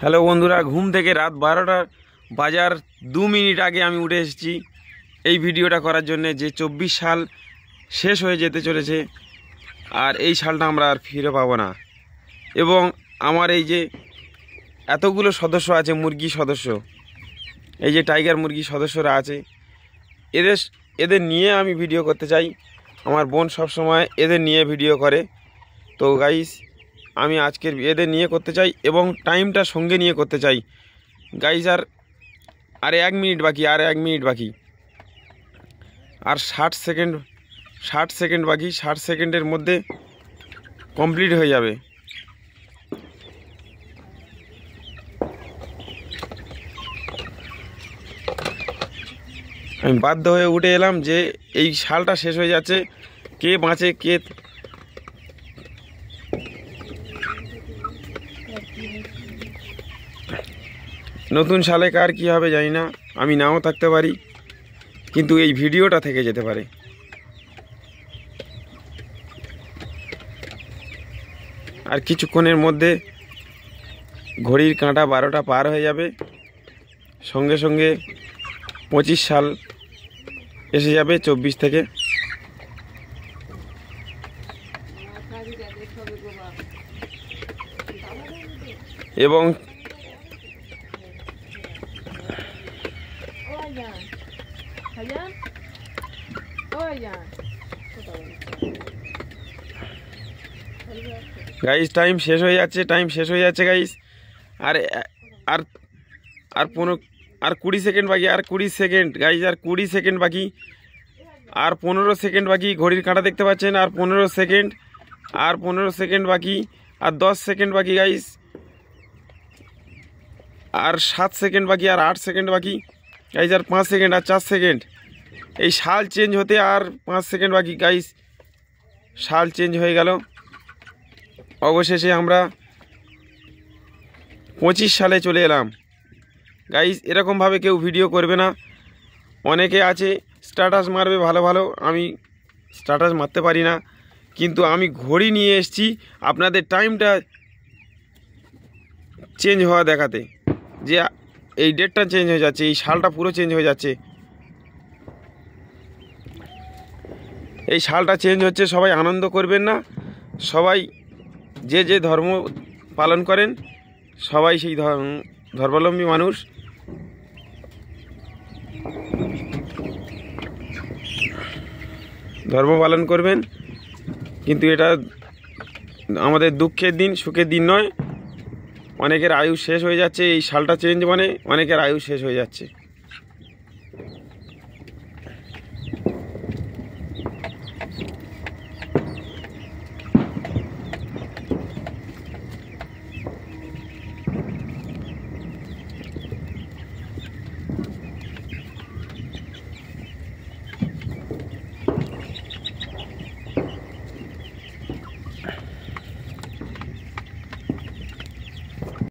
Hello বন্ধুরা, ঘুম থেকে রাত 12টা বাজার 2 মিনিট আগে আমি উঠে এসেছি এই ভিডিওটা করার জন্য। যে 24 সাল শেষ হয়ে যেতে চলেছে আর এই সালটা আমরা আর ফিরে পাবো না। এবং আমার এই যে এতগুলো সদস্য আছে, মুরগি সদস্য, এই যে টাইগার মুরগি সদস্যরা আছে, এদের নিয়ে আমি ভিডিও করতে চাই। আমার বোন সব সময় এদের নিয়ে ভিডিও করে। তো গাইস, আমি আজকের এদের নিয়ে করতে চাই এবং টাইমটা সঙ্গে নিয়ে করতে চাই। গাইস, আর 1 মিনিট বাকি, আর 1 মিনিট বাকি, আর 60 সেকেন্ড বাকি। 60 সেকেন্ডের মধ্যে কমপ্লিট হয়ে যাবে। আমি বাধ্য হয়ে উঠে এলাম যে এই সালটা শেষ হয়ে যাচ্ছে, কে বাঁচে কে। নতুন সালে কার কী হবে জানি না, আমি নাও থাকতে পারি, কিন্তু এই ভিডিওটা থেকে যেতে পারে। আর কিছুক্ষণের মধ্যে ঘড়ির কাঁটা 12টা পার হয়ে যাবে, সঙ্গে সঙ্গে 25 সাল এসে যাবে 24 থেকে। এবং গাইস, টাইম শেষ হয়ে যাচ্ছে গাইস। আর আর আর 20 সেকেন্ড বাকি, আর 20 সেকেন্ড গাইস, আর 20 সেকেন্ড বাকি, আর 15 সেকেন্ড বাকি। ঘড়ির কাঁটা দেখতে পাচ্ছেন, আর 15 সেকেন্ড, আর 15 সেকেন্ড বাকি, আর 10 সেকেন্ড বাকি গাইস, আর 7 সেকেন্ড বাকি, আর 8 সেকেন্ড বাকি গাইস, আর 5 সেকেন্ড, আর 4 সেকেন্ড। এই সাল চেঞ্জ হতে আর 5 সেকেন্ড বাকি গাইস। সাল চেঞ্জ হয়ে গেল। অবশেষে আমরা 25 সালে চলে এলাম গাইস। এরকমভাবে কেউ ভিডিও করবে না। অনেকে আছে স্ট্যাটাস মারবে ভালো ভালো, আমি স্ট্যাটাস মারতে পারি না, কিন্তু আমি ঘড়ি নিয়ে এসেছি আপনাদের টাইমটা চেঞ্জ হওয়া দেখাতে, যে এই ডেটটা চেঞ্জ হয়ে যাচ্ছে, এই সালটা পুরো চেঞ্জ হয়ে যাচ্ছে। এই সালটা চেঞ্জ হচ্ছে, সবাই আনন্দ করবেন না। সবাই যে যে ধর্ম পালন করেন, সবাই সেই ধর্মাবলম্বী মানুষ। ধর্ম পালন করবেন, কিন্তু এটা আমাদের দুঃখের দিন, সুখের দিন নয়। অনেকের আয়ু শেষ হয়ে যাচ্ছে, এই সালটা চেঞ্জ মানে অনেকের আয়ু শেষ হয়ে যাচ্ছে।